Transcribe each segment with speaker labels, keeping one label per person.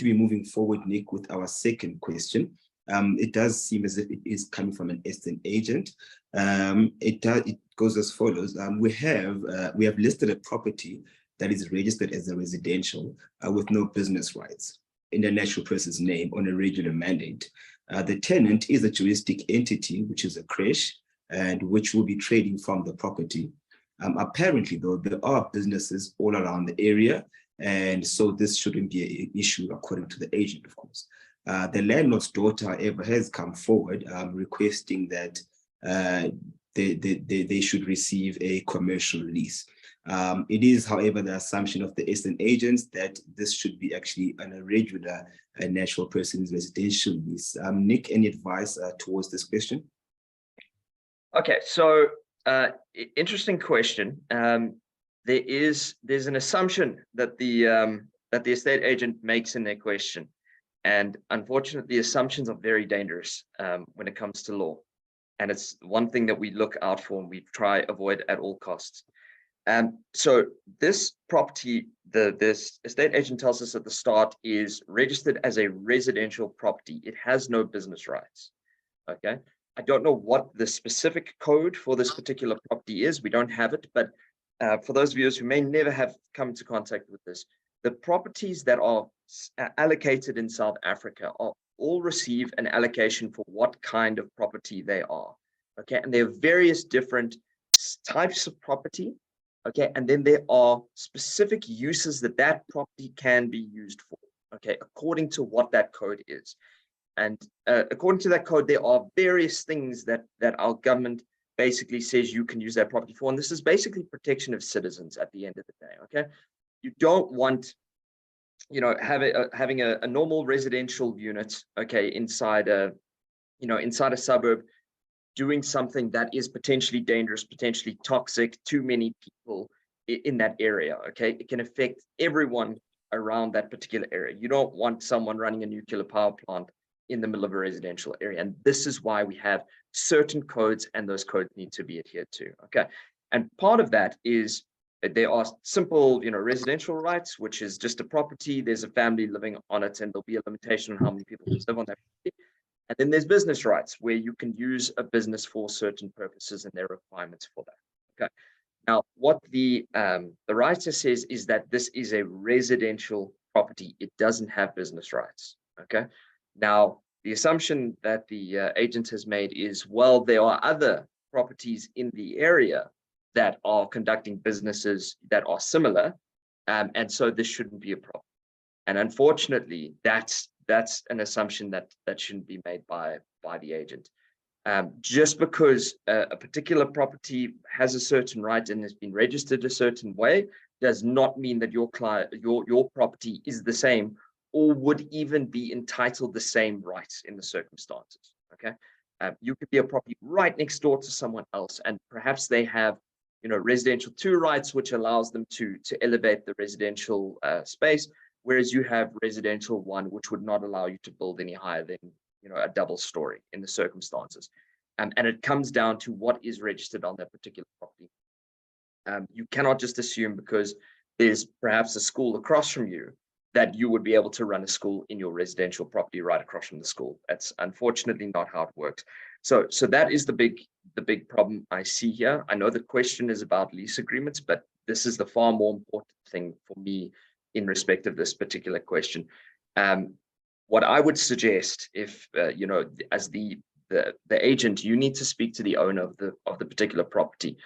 Speaker 1: to be moving forward, Nick, with our second question. It does seem as if it is coming from an estate agent. It goes as follows. We have listed a property that is registered as a residential with no business rights in the natural person's name on a regular mandate. The tenant is a juristic entity, which is a creche, and which will be trading from the property. Apparently, though, there are businesses all around the area, and so this shouldn't be an issue according to the agent, of course. The landlord's daughter, however, has come forward requesting that they should receive a commercial lease. It is, however, the assumption of the estate agents that this should be actually an irregular natural person's residential lease. Nick, any advice towards this question?
Speaker 2: Okay, so interesting question. There's an assumption that the estate agent makes in their question. And unfortunately, assumptions are very dangerous when it comes to law. And it's one thing that we look out for and we try avoid at all costs. So this property, this estate agent tells us at the start, is registered as a residential property. It has no business rights. Okay. I don't know what the specific code for this particular property is. We don't have it, but for those viewers who may never have come into contact with this, the properties that are allocated in South Africa all receive an allocation for what kind of property they are. Okay, and there are various different types of property. Okay, and then there are specific uses that that property can be used for. Okay, according to what that code is. And according to that code, there are various things that our government basically says you can use that property for. And this is basically protection of citizens at the end of the day. Okay, you don't want, you know, having a normal residential unit, okay, inside a suburb, doing something that is potentially dangerous, potentially toxic to many people in that area. Okay, it can affect everyone around that particular area. You don't want someone running a nuclear power plant in the middle of a residential area. And this is why we have certain codes, and those codes need to be adhered to. Okay, and part of that is there are simple, you know, residential rights, which is just a property. There's a family living on it, and there'll be a limitation on how many people live on that property. And then there's business rights, where you can use a business for certain purposes, and there are requirements for that. Okay. Now, what the writer says is that this is a residential property. It doesn't have business rights. Okay. Now, the assumption that the agent has made is, well, there are other properties in the area that are conducting businesses that are similar, and so this shouldn't be a problem. And unfortunately, that's an assumption that shouldn't be made by the agent. Just because a particular property has a certain right and has been registered a certain way does not mean that your property is the same or would even be entitled the same rights in the circumstances. Okay, you could be a property right next door to someone else, and perhaps they have, you know, residential 2 rights, which allows them to elevate the residential space, whereas you have residential 1, which would not allow you to build any higher than, you know, a double story in the circumstances. And it comes down to what is registered on that particular property. You cannot just assume because there's perhaps a school across from you that you would be able to run a school in your residential property right across from the school. That's unfortunately not how it works. So that is the big problem I see here. I know the question is about lease agreements, but this is the far more important thing for me in respect of this particular question. What I would suggest, if you know, as the agent, you need to speak to the owner of the particular property.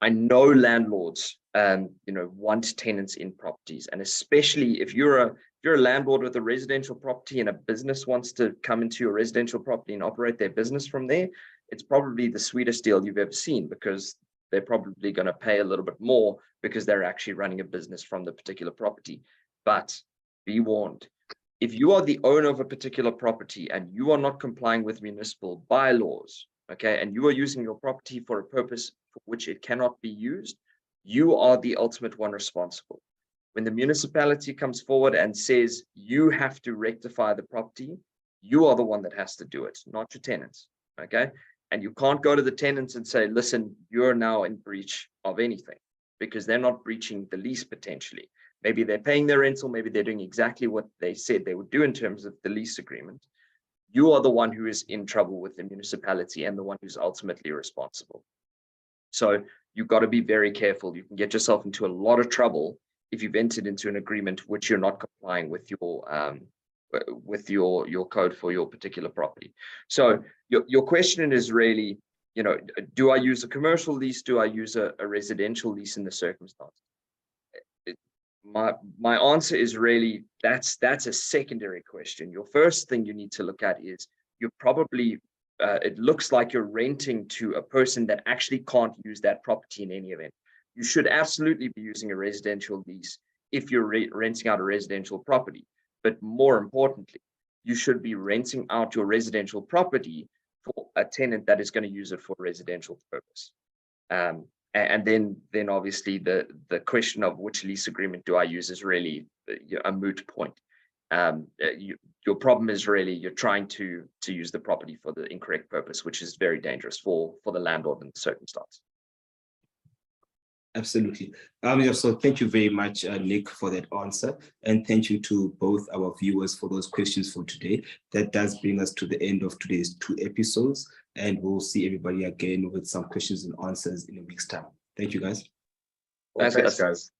Speaker 2: I know landlords, you know, want tenants in properties, and especially if you're a landlord with a residential property and a business wants to come into your residential property and operate their business from there, it's probably the sweetest deal you've ever seen, because they're probably going to pay a little bit more because they're actually running a business from the particular property. But be warned, if you are the owner of a particular property and you are not complying with municipal bylaws, okay, and you are using your property for a purpose for which it cannot be used, you are the ultimate one responsible. When the municipality comes forward and says you have to rectify the property, you are the one that has to do it, not your tenants, okay? And you can't go to the tenants and say, listen, you're now in breach of anything, because they're not breaching the lease potentially. maybe they're paying their rental, maybe they're doing exactly what they said they would do in terms of the lease agreement, you are the one who is in trouble with the municipality and the one who's ultimately responsible. So you've got to be very careful. You can get yourself into a lot of trouble if you've entered into an agreement which you're not complying with your code for your particular property. So your question is really, you know, do I use a commercial lease? Do I use a residential lease in the circumstance? My answer is really that's a secondary question. Your first thing you need to look at is you're probably it looks like you're renting to a person that actually can't use that property in any event. You should absolutely be using a residential lease if you're renting out a residential property. But more importantly, you should be renting out your residential property for a tenant that is going to use it for a residential purpose. And then obviously the question of which lease agreement do I use is really a moot point. Your problem is really you're trying to use the property for the incorrect purpose, which is very dangerous for the landlord in the circumstance.
Speaker 1: Absolutely. So thank you very much, Nick, for that answer. And thank you to both our viewers for those questions for today. That does bring us to the end of today's 2 episodes. And we'll see everybody again with some questions and answers in a week's time. Thank you, guys.
Speaker 2: Thanks, guys.